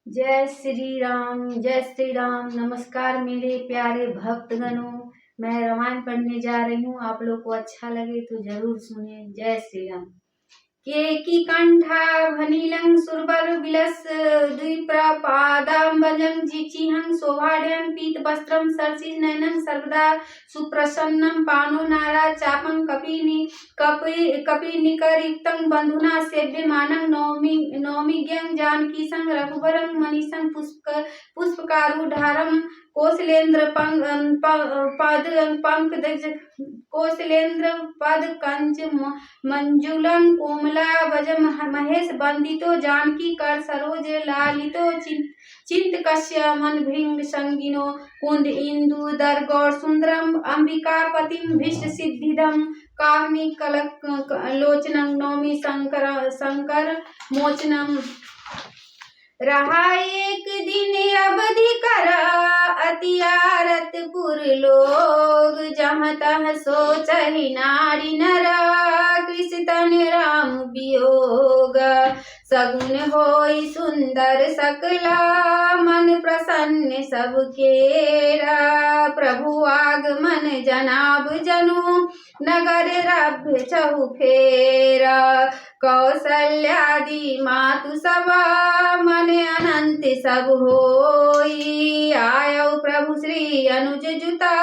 जय श्री राम। नमस्कार मेरे प्यारे भक्तगणों। मैं रामायण पढ़ने जा रही हूँ। आप लोग को अच्छा लगे तो जरूर सुने। जय श्री राम। केकी कंठा भनीलं सुरबर विलस द्विप्रपादाम्बजं जिचिहं शोभाढ्यं पीत वस्त्रं सरसि नयनं सर्वदा सुप्रसन्नं पाणो नारा चापं कपिनिकरयुक्तं बन्धुना सेव्यमानं नौमिज्ञं जानकीसं रघुवरं मनीषं पुष्पकारूढारं कौशलेन्द्र पद कंच मंजुलं कोमला भज महेश वंदितो जानकी कर सरोज लालितो चिंत कश्य मन भृंग संगिनो कुंद इंदु दर गौर सुंदरम अंबिकापतिम भीष्ट सिद्धिदम कामनी कलक लोचनं नौमी शंकर मोचनम। रहा एक दिन अवधि करा अति आरतपुर लोग जहाँ तह सोचहि नारी नरा कृष्ण तन राम वियोग सगुन होई सुंदर सकला मन प्रसन्न सब केरा प्रभु आगमन जनाब जनु नगर रभ्य चहु फेरा कौशल्यादि मातु सभा मन अनंत सब होई आयो प्रभु श्री अनुज जुता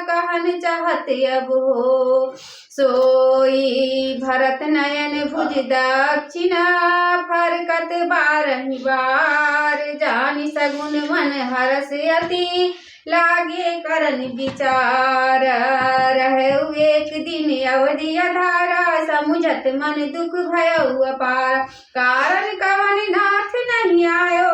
कहन चाहत अब हो सोई भरत नयन भुज दक्षिणा फरकत बारहि बार जानि सगुन मन हरस अति लागे करन विचार रहु एक दिन अवधि अधारा समुझत मन दुख भयउ अपार कारण कवन नाथ नहीं आयो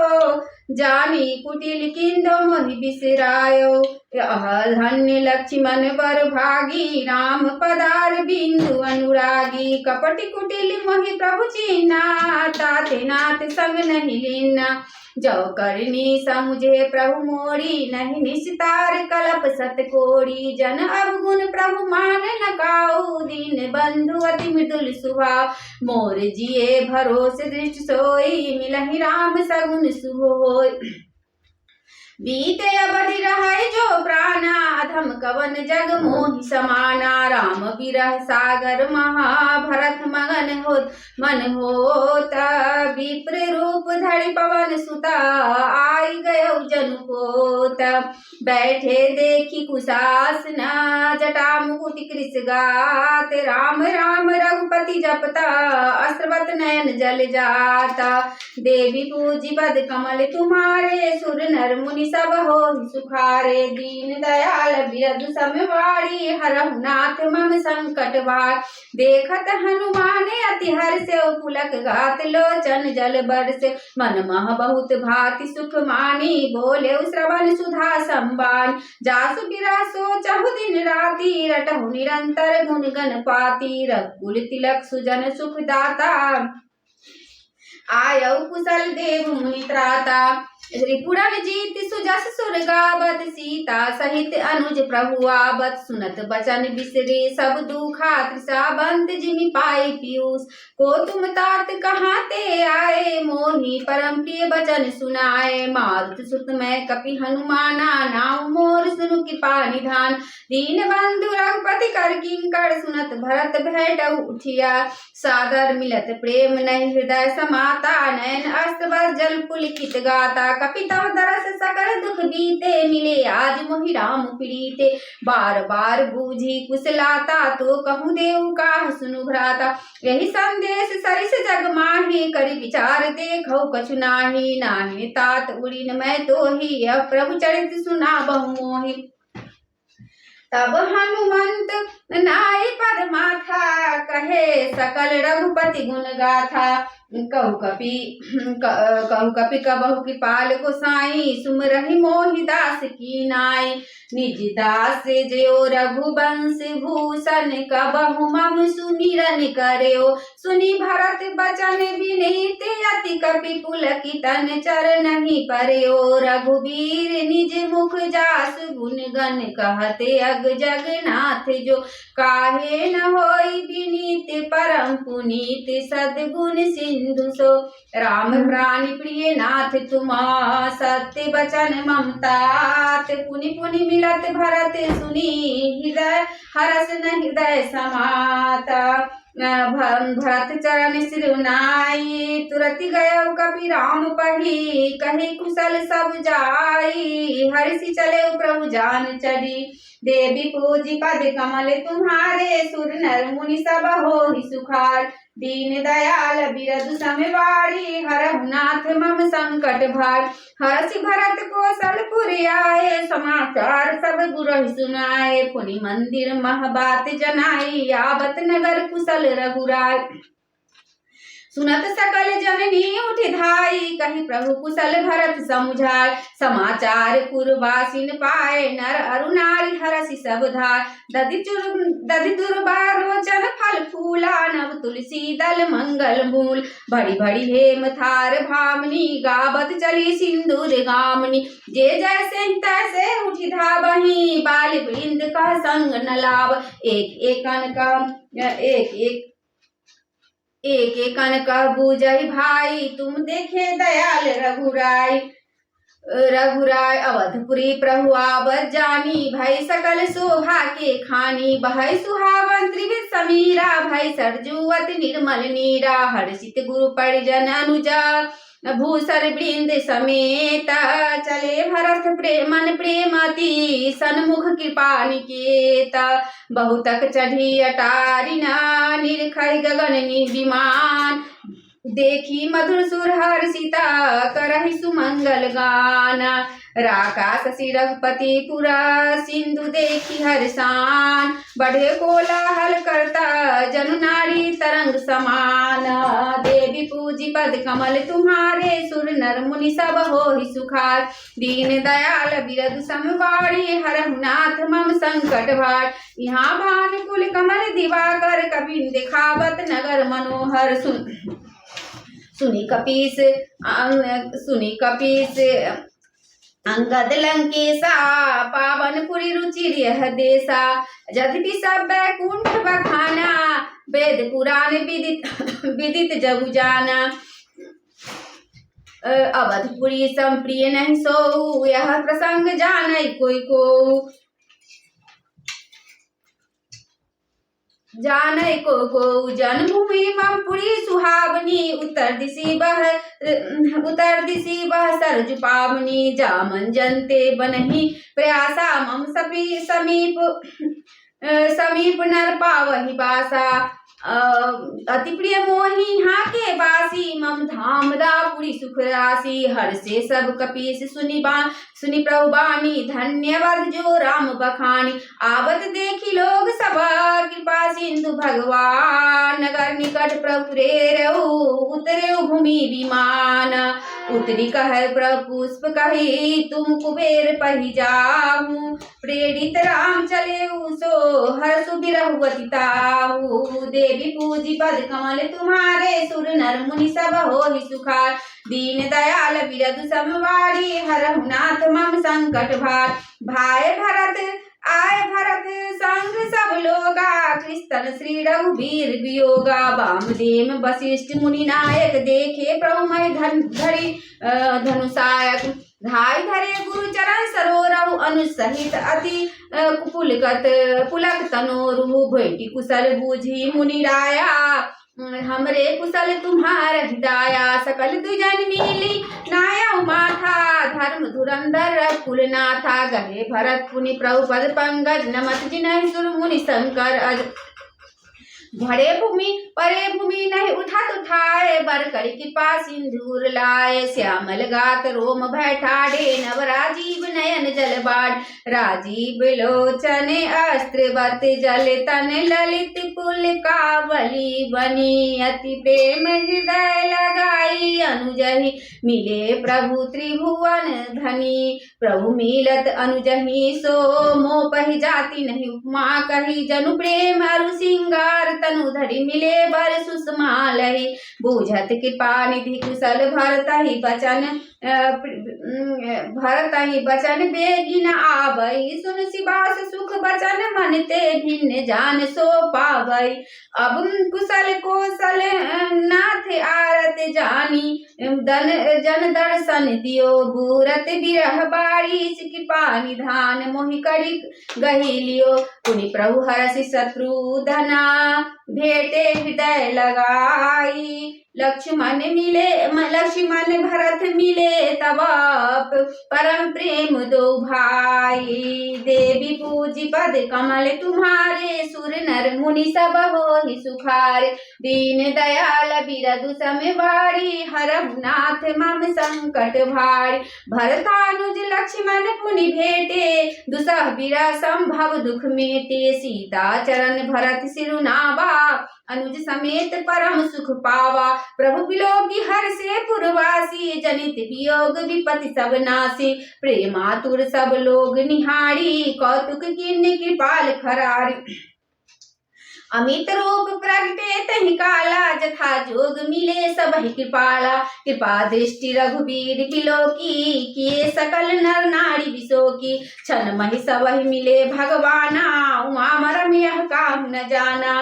जानी कुटिल किंदो मोहि बिसरायो धन्य लक्ष्मण बर भागी राम पदार बिंदु अनुरागी कपटि कुटिल मोहि प्रभु चीना ताते नाथ संग नहीं लीना जो करनी समुझे प्रभु मोरी नहीं निस्तार कलप सत कोड़ी जन अवगुण प्रभु मान न काऊ दीन बंधु अति मृदुल स्वभाव मोर जिए भरोसे दृष्टि सोई मिलहि राम सगुन शुभ होय बीते अवधि रहे जो प्राणा अधम कवन जग मोहि समाना राम विरह सागर महाभरत मन होता विप्र रूप धरि पवन सुता आई गयो जनु कोता बैठे देखी कुशासना जटा मुकुट कृष गात राम राम रघुपति जपता अस्त्रवत नयन जल जाता देवी पूजी पद कमल तुम्हारे सुर नर मुनि सब हो सुखारे दीन दयाल बिरधु समवाड़ी हरहु नाथ मम संकट भार देखत हनुमान अति हर्ष पुलक गात लोचन जल बरस मन मह बहुत भांति सुख मानी बोले श्रवण सुधा संबान जासु बिरासो चहु दिन राति रटहु निरंतर गुण गण पाती रघुकुल तिलक सुजन सुख दाता आयौ कुशल देव मुनि त्राता त्रिपुरन जीत सुजस सुर गावत सीता सहित अनुज प्रभु आवत सुनत बचन बिसरे सब दुखा तृषा बंत जिमि पाई पीयूष को तुम तात कहाँ ते आए मोहि परम प्रिय बचन सुनाए मारुत सुत मैं कपि हनुमाना नाम मोर सुनु कृपा निधान दीन बंधु रघुपति कर किंकर सुनत भरत भेटउ उठिया सादर मिलत प्रेम नहीं हृदय समाता नयन अस्तबस जल पुलकित गाता कपितव दरस सकल दुख बीते मिले आज मोहि राम प्रीते बार बार बूझी कुशलाता तो कहूँ देव का सुनु भ्राता यही संदेश सरिस जग माही करि विचार देखो कछु नाही नाहि तात उड़िन मैं तो ही अब प्रभु चरित सुना बहु मोहि तब हनुमंत नाई पद माथा कहे सकल रघुपति गुण गाथा कहु कपि कबहु कृपाल गोसाई सुमरहि मोहि दास की नाई निज दास जयो रघुवंश भूषण कबहु मम सुमिरन करयो सुनि भरत बचन विनीत अति कपि पुलकितन चरणहि परयो रघुवीर निज मुख जास गुण गण कहते अग जगन्नाथ जो काहे न होई विनीत परम पुनीत सद्गुण सिंधु सिंधु सो। राम प्राणी प्रिय नाथ तुम सत्य बचन ममतात। पुनि पुनि मिलत भरत सुनी हृदय हरस न हृदय समाता। भरत चरण सिरुनाई तुरत गयो कपि राम पही। कहे कुशल सब जाई हर्षि चले प्रभु जान चढ़ी। देवी पूजी पद कमल तुम्हारे सुर नर मुनि सब होहि सुखार। दीन दयाल बिरधु समवारी हरहु नाथ मम संकट भार। हर्षि भरत कौशलपुर आए समाचार सब गुरहि सुनाए। पुनि मंदिर मह बात जनाई आवत नगर कुशल रघुराय। सुनत सकल जननी उठि धाई कहि प्रभु कुशल भरत समुझाय। समाचार पुरवासिन पाए नर अरु नारी हरषि सब धाय। दधि दुर्बा रोचन फल फूला नव तुलसी दल मंगल मूल। भड़ी भड़ी हेम थार भामनी गावत चली सिंदूर गामनी। जे जैसे तैसे उठि धावही बाल वृंद का संग न लाभ। एक कनका बूझई भाई तुम देखे दयाल रघुराय। अवधपुरी प्रभु आवत जानी भई सकल शोभा के खानी। बहै सुहावन त्रिविध समीरा भई सरजुवत निर्मल नीरा। हर्षित गुरु परिजन अनुजा भूषण वृंद समेत। चले भरत मन प्रेमति सन्मुख कृपा निकेत। बहुतक चढ़ी अटारिना निरखै गगन विमान। देखी मधुर सुर हर्षिता करहि सुमंगल गान। राका शशि रघुपति पुरा सिंधु देखी हर्षान। बढ़े कोलाहल करता जनु नारी तरंग समान। देवी पूजी पद कमल तुम्हारे सुर नर मुनि सब होहि सुखार। दीन दयाल बिरधु समवारी हरहु नाथ मम संकट भार। यहाँ भानुकुल कमल दिवाकर कबीर दिखावत नगर मनोहर। सुनी कपीस अंगद लंकेशा पावनपुरी रुचिर यह देशा। यद्यपि सब बैकुंठ बखाना वेद पुराण विदित जगु जाना। अवधपुरी संप्रिय नहीं सो यह प्रसंग जानै कोई को। जानै को जन्मभूमि ममपुरी सुहावनी। उत्तर दिशि बह सरजु पावनी। जामन जनते बनहि प्रयासा मम समीप नर पावहि बासा। अति प्रिय मोहि यहाँ के बासी मम धाम दापुरी सुख राशि। हर्षे सब कपीस सुनि प्रभु बानी धन्यवाद जो राम बखानी। आवत देखी लोग सब कृपा सिंधु भगवान। नगर निकट प्रभु रेरऊ उतरे भूमि विमान। उतरी कह प्रभु पुष्प कही तुम कुबेर पही जाहू। प्रेरित राम चले सो हर्षु बिरहुवति ताहू। देवी पूजी पद कमल तुम्हारे सुर नर मुनि सब होहि सुखार। दीन दयाल बिरधु समवारी हरहु नाथ मम संकट भार। भाई भरत संग सब लोगा कृष्ण श्री रघुवीर वियोगा। वामदेव वशिष्ठ मुनि नायक देखे प्रभु मय धरि धनुषायक। धाय धरे गुरु चरण सरोरहु अनुसहित अति पुलक तनोरु। भेटी कुशल बूझी मुनि राया हमरे कुशल तुम्हार हिदाया। सकल दुजन मिली नाया माथा धर्म धुरंधर कुलनाथा। गहे भरत पुनि प्रभु पद पंकज नमत जिनहि सुर मुनि शंकर। परे भूमि नहीं उठाए बर करी कृपा सिंदूर लाए। श्यामल गात रोम बैठाडे नव राजीव नयन जल बाढ़। राजीव लोचन अस्त्रवत जल तन ललित पुल कावली बनी। अति प्रेम हृदय लगाई अनुजहि मिले प्रभु त्रिभुवन धनी। प्रभु मिलत अनुजहि सो मोपहि जाति नहीं उपमा कही। जनु प्रेम अरु सिंगार तनु धरि मिले बर सुषमा लही। बूझत कृपा निधि कुशल भरतहि बचन भरत ही बचन बेगी न आवई, सुन सिबास सुख बचन मन ते भिन्न जान सो पावई। अब कुशल कौशल नाथ आरत जानी, जन दर्शन दियो बूरत बिरह बारिश कृपा निधान मोहि करी गहिलियो। पुनि प्रभु हरषि शत्रुधना भेटे हृदय लगाई, लक्ष्मण भरत मिले तब परम प्रेम दो भाई। देवी पूजी पद कमल तुम्हारे, सुर नर मुनि सब होहि सुखारे। दीन दयाल बिरदु सम बारी, हरहु नाथ मम संकट भारी। भरतानुज लक्ष्मण पुनि भेटे, दुसह बिरह संभव दुख मेटे। सीता चरण भरत सिरुनावा, अनुज समेत परम सुख पावा। प्रभु बिलोकी हर्षे पुरवासी, जनित वियोग विपति सब नासी। प्रेमातुर सब लोग निहारी, कौतुक कीन्ह कृपाल खरारी। अमित रूप प्रगटे तहि काला, जथा जोग मिले सबहि कृपाला। कृपा दृष्टि रघुवीर बिलोकी, किए सकल नर नारी बिसोकी। क्षण महि सबहि मिले भगवाना, उमा मरम यह काहू न जाना।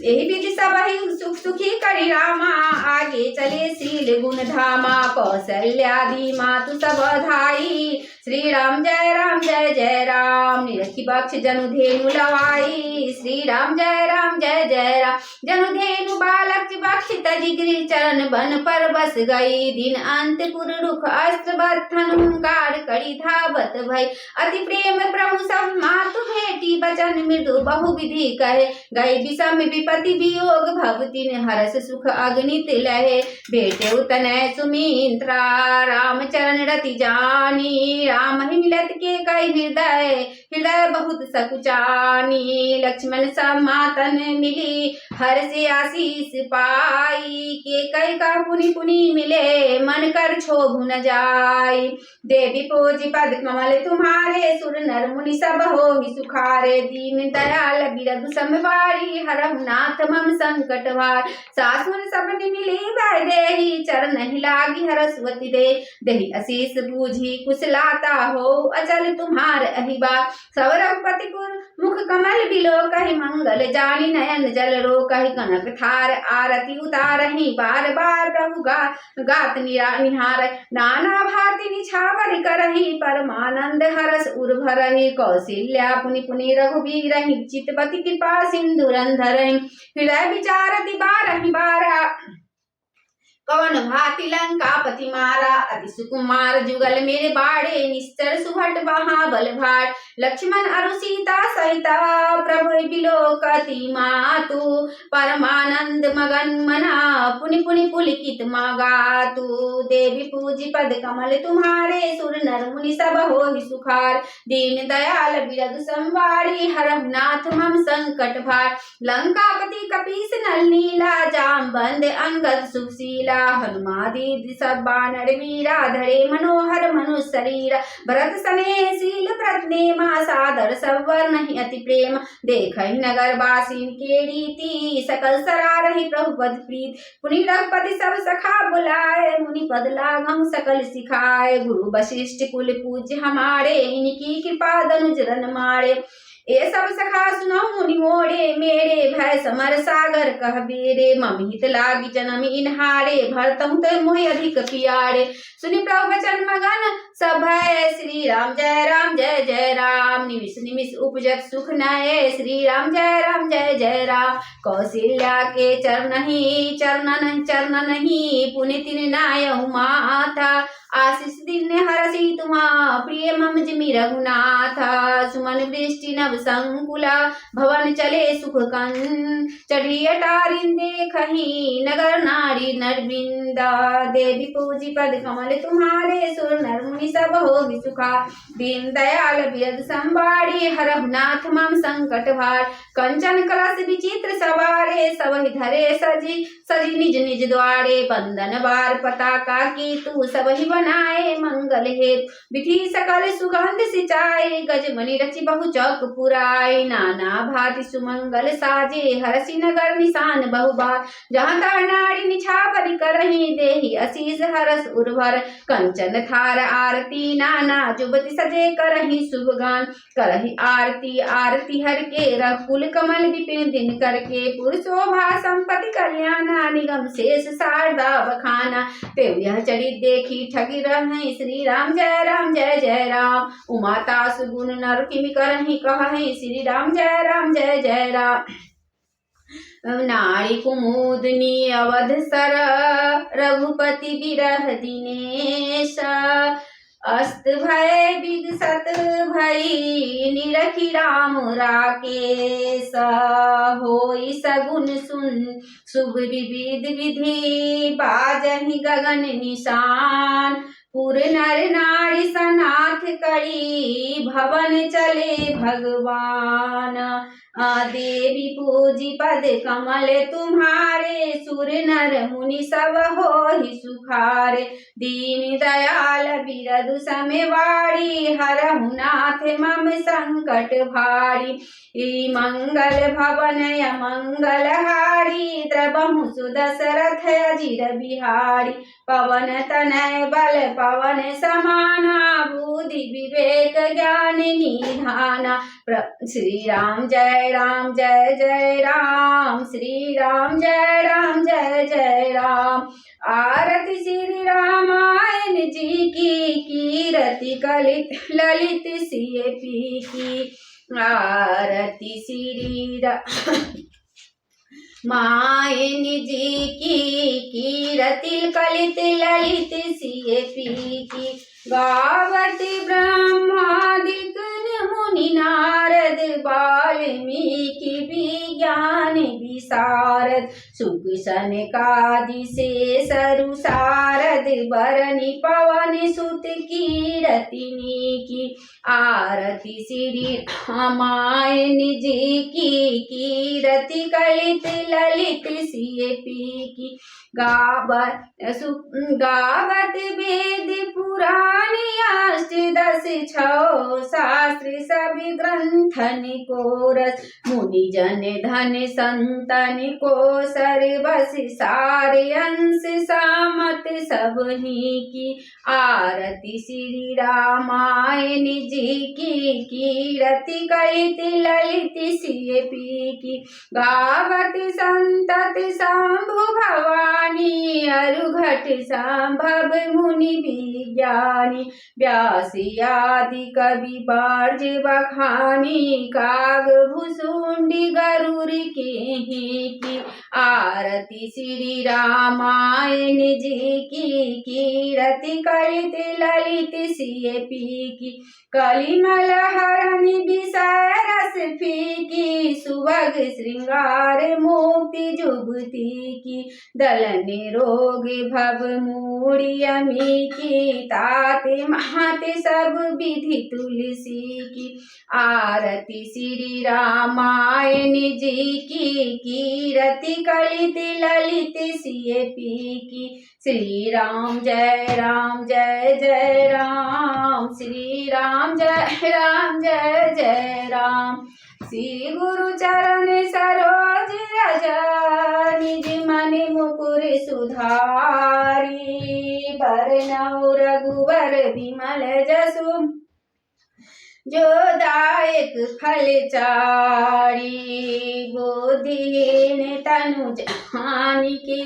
एहि विधि सबहि सुख सुखी करि रामा, आगे चले शील गुण धामा। कौशल्यादि मातु सब धाई, श्री राम जय जय राम। निरखी बक्ष जनु धेनु लवाई, श्री राम जय जय राम। जनु धेनु बालक बक्ष तजि गिरि चरण बन पर बस गई। दिन अंत पुर रुख अस्त्र बद्धन, हुंकार करी धावत भई। अति प्रेम प्रभु सब मातु भेटी, बचन मृदु बहु विधि कहे। गई विषम विपति वियोग, भव तिन हरष सुख अगणित लहे। भेटे उतनय सुमित्रा, राम चरण रति जानी। राम ही मिलत के कई हृदय बहुत सकुचानी। लक्ष्मण सब मातन मिली, हर्षि आशीष पाई। के कई का पुनि पुनि मिले, मन कर क्षोभ न जाई। देवी पूजी पद कमल तुम्हारे, सुर नर मुनि सब होहि सुखारे। दीन दयाल बिरधु सम बारी, हरहु नाथ मम संकट भार। सासुर सबनि मिली भय देहि, चरण ही लागी हरस्वती दे। देहि आशीष बूझी कुशलाता हो, अचल तुम्हार अहिबा। सब रघुपति पुर मुख कमल बिलो, कहि मंगल जानी नयन जल रो। कहि कनक थार आरती उतारहि, बार बार प्रभु गात निहार। नाना भांति निछावर करहि, परमानंद हरस उर भरहि। कौशल्या पुनि पुनि रघुबीरहि, चितपति कृपा सिंधु रंधरहि। हृदय विचारति बारहि बारा, कवन भांति लंकापति मारा। अति सुकुमार जुगल मेरे बाड़े, निश्चर सुभट महाबल भार। लक्ष्मण अरु सीता सहिता, प्रभु बिलोकति मातु। परमानंद मगन मना, पुनि पुनि पुलकित मागातु। देवी पूजी पद कमल तुम्हारे, सुर नर मुनि सब होहि सुखार। दीन दयाल बिरधु संवारी, हरहु नाथ मम संकट भार। लंकापति कपीस नल नीला, जामवंत अंगद सुशीला। हनुमादि सब बानर वीरा, धरे मनोहर मनुष्य शरीरा। भरत स्नेह शील प्रतनेमा, सादर सब वर्णहि अति प्रेम। देखहि नगर वासिन के रीति, सकल सरारहि प्रभु पद प्रीत। पुनि रघुपति सब सखा बुलाए, मुनि पद लागहु सकल सिखाए। गुरु वशिष्ठ कुल पूज्य हमारे, इनकी कृपा दनुज रन मारे। ए सब सखा सुनहु मुनि मोरे, मेरे भय समर सागर कह बेरे। मम हित लागी जन्म इन्हारे, भरतहु तो मोहि अधिक पियारे। सुनि प्रभु वचन मगन सब भय, श्री राम जय जय राम। निमिष निमिष उपजत सुख नये, श्री राम जय राम। कौशल्या के चरण नहीं, पुनि तिन नायहु माथा। आशीष दिन हरषि तुम्हा, प्रिय मम जिमि रघुनाथा। सुमन वृष्टि नभ संकुला, भवन चले सुख कन। चढ़ी अटारिन देखहि, नगर नारी नरबिंदा। देवी पूजी पद कमल तुम्हारे, सुर नर मुनि सब होहि सुखार। दीन दयाल बिरधु संवारी, हरहु नाथ मम संकट भार। कंचन कलश विचित्र सवारे, सबहि धरे सजी निज निज द्वारे। बंदन बार पताका कीतु, सबहि बनाए मंगल हेतु। विधि सकल सुगंध सिंचाई, गजमणि रचि बहु चौक पुराई नाना भांति सुमंगल साजे हरसि नगर निशान बहुबार जहाँ तहाँ नारी निछावर करही देहि असीस हरस उर्वर कंचन थार आरती नाना जुबति सजे करही शुभ गान करही आरती आरती हर के रकुल कमल विपिन दिन करके पुरुषोभा संपत्ति कल्याणा निगम शेष शारदा बखाना ते यह चरित देखी ठगी रहे श्री राम जय जय राम उमाता सुगुण नर किमि करहि कहहि श्री राम जय राम नारी कुमुदनी अवध सर रघुपति बिरह दिनेश अस्त भय विगसत भई निरखी राम राकेश होई सगुन सुन शुभ विविध विधि बाजहि गगन निशान पुर नर नारी सनाथ करी भवन चले भगवान देवी पूजी पद कमल तुम्हारे सुर नर मुनि सब होहि सुखारे दीन दयाल बिरदु समेवाड़ी हरहु नाथ मम संकट भारी मंगल भवन मंगल हारी द्रवहु सुदशरथ अजिर बिहारी पवन तनय बल पवन समाना बुद्धि विवेक ज्ञान निधाना श्री राम जय राम श्री राम जय राम आरती श्री रामायण जी की कीरति कलित ललित सीपी की आरती श्री मायन जी की कीरति कलित ललित सीपी की गावती ब्रह्मादिक मुनि नारद वाल्मीकि विज्ञान विशारद सुख सनकादि शेषरु सारद बरनि पवन सुत कीरतिनी की आरती श्री रामायण जी की कीरति कलित ललित सीपी की गावत वेद पुराण अष्टदश छौ शास्त्र सभी ग्रंथन को रस मुनि जन धन संतन को सर्वस सारे अंश सामत सबही की आरती श्री रामायण जी की कीरति कलित ललित सीपी की गावत संतत शंभु भवानी अरुघट संभव मुनि विज्ञानी व्यासी आदि कवि बार्ज बखानी काग भुसुंडी गरुड़ की आरती श्री रामायण जी की कीरति कलित ललित सीपी की कलिमल हरनि विषय रस फीकी सुभग श्रृंगार मुक्ति जुगती की दलन रोग भव मूढ़ अमी की ताते महाते सब विधि तुलसी की आरती श्री रामायण जी की कीरति कलित ललित सीपी की श्री राम जय राम श्री राम जय राम श्री गुरु चरण सरोज रज निज मन मुकुर सुधारी बरनौ रघुवर विमल जसु जो दायक फल चारी बुद्धिहीन तनु जानिके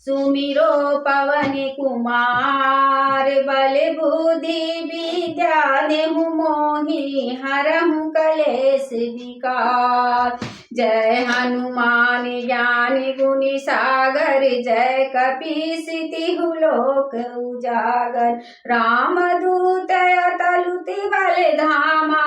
सुमिरो पवन कुमार बल बुद्धि विद्या देहु मोहि हरहु कलेश विकार जय हनुमान ज्ञान गुण सागर जय कपीस तिहु लोक उजागर रामदूत अतुलित बल धामा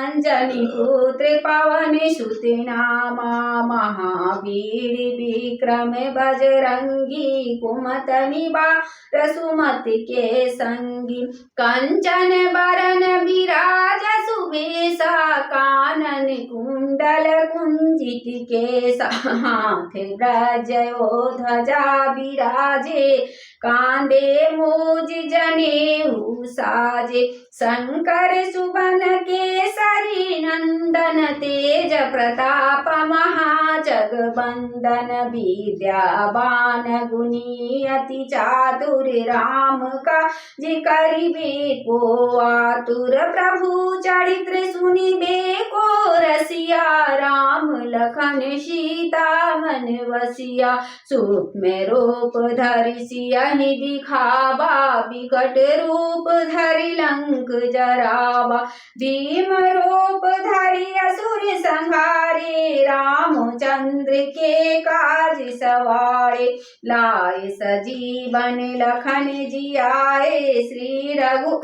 अंजनी पुत्र पवन सुत नामा महावीर विक्रम बजरंगी कुमत निवार सुमत के संगी कंचन बरन विराज सुबेसा कानन कुंडल कुंडल रंजित केसा, हाथ ब्रजयो ध्वजा विराजे, कांधे मूज जनेऊ साजे, शंकर सुवन केसरी नंदन, तेज प्रताप महाजगबंदन, विद्यावान गुणी अति चातुर, राम काज करिबे को आतुर, प्रभु चरित्र सुनिबे को रसिया, राम लखन सीता मन बसिया, सूक्ष्म रूप धरि सियहि दिखावा, विकट रूप धरि लंक जरावा, भीम रूप धरि असुर संहारे, रामचंद्र के काज सवारे, लाए सजीवन लखन जियाए, श्री रघु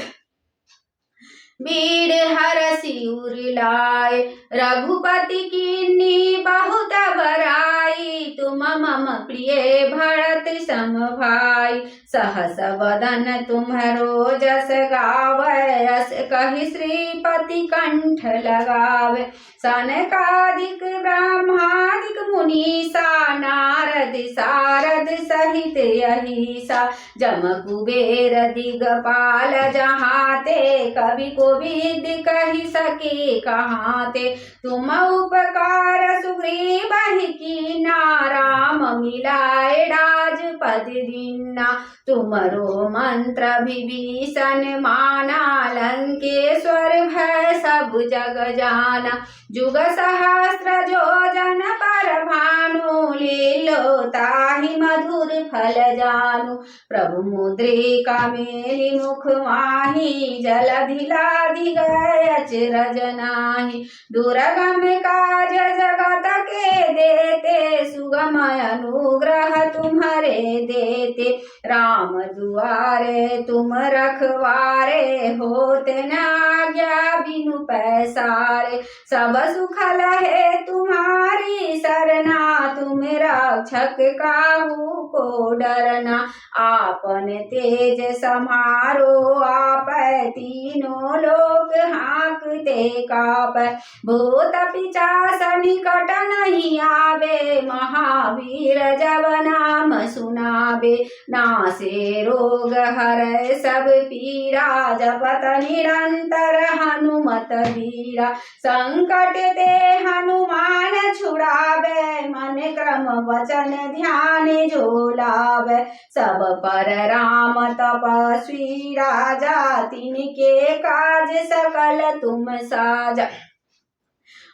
वीर हरषि उर लाए, रघुपति कीन्ही बहुत बड़ाई, तुम मम प्रिय भरत सम भाई, सहस वदन तुम्हरो जस गावै, अस कहि श्रीपति कंठ लगावे, सनकादिक ब्रह्मादिक मुनीसा, नारद सारद सहित अहिसा, जम कुबेर दिगपाल जहाते, कवि कोविद कहि सके कहाते, तुम उपकार सुग्रीव कीना, राम मिलाए राजपद दीना, तुमरो मंत्र विभीषण माना, लंकेश्वर भय सब जग जाना, जुग सहस्र योजन पर भानु, लीलो ताहि मधुर फल जानु, प्रभु मुद्रिका मेलि मुख माहि, जलधि लाधि गए अचरज नाहि, दुर्गम काज जगत के देते, सुगम अनुग्रह तुम्हारे देते, राम दुआरे तुम रखवारे, होते न आज्ञा बिनु पैसारे, सब सुख लहे तुम्हारी सरना, तुम रक्षक काहू को डरना, आपन तेज समारो आपै, तीनों लोक हाँकते कापै, भूत पिशाच निकट नहीं आवे, महावीर जब नाम सुनावे, नासे रोग हरै सब पीरा, जपत निरंतर हनुमत वीरा, संकट ते हनुमान छुड़ावे, मन क्रम वचन ध्यान जो लावे, सब पर राम तपस्वी राजा, तिनके काज सकल तुम साजा,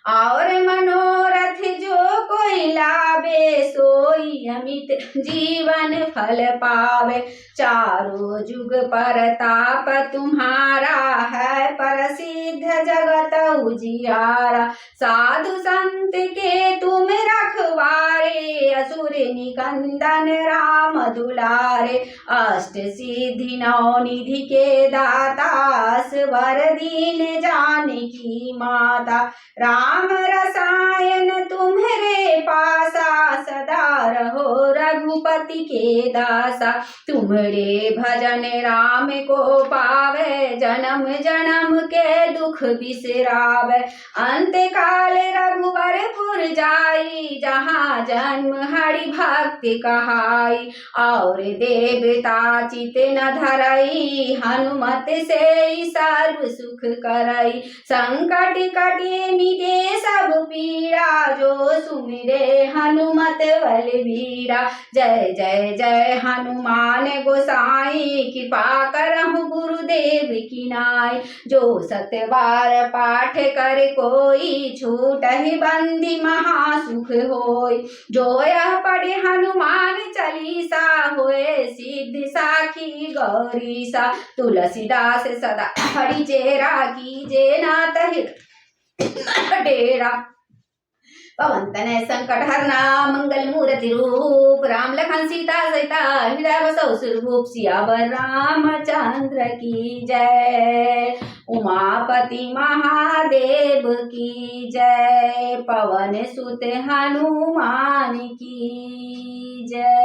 और मनोरथ जो कोई लावे, सोई अमित जीवन फल पावे, चारों जुग परताप तुम्हारा है, प्रसिद्ध जगत उजियारा, साधु संत के तुम रखवारे, असुर निकंदन राम दुलारे, अष्ट सिद्धि नौ निधि के दाता, असवर दीन जानकी माता, राम रसायन तुम्हारे पासा, सदा रहो रघुपति के दासा, तुम्हारे भजन राम को पावे, जन्म जन्म के दुख बिसरावे, अंत काल रघुवरपुर जाई, जहाँ जन्म हरि भक्ति कहाई, और देवता चित न धरई, हनुमत से सर्व सुख करई, संकट कटे मिटे सब पीड़ा, जो सुमिरे हनुमत बलबीरा, जय जय जय हनुमान गोसाई, कृपा करहु गुरुदेव की नाई, जो सतबार पाठ कर कोई, छूटहि बंदी महासुख होय, जो यह पढ़े हनुमान चालीसा, होए सिद्धि साखी गौरीसा, तुलसीदास सदा हरिचेरा, कीजे नाथ डेरा, पवन तनय संकट हरना, मंगल मूर्ति रूप, राम लखन सीता सहिता हृदय बसौ सुरभूप, सियावर रामचंद्र की जय, उमापति महादेव की जय, पवन सुत हनुमान की जय।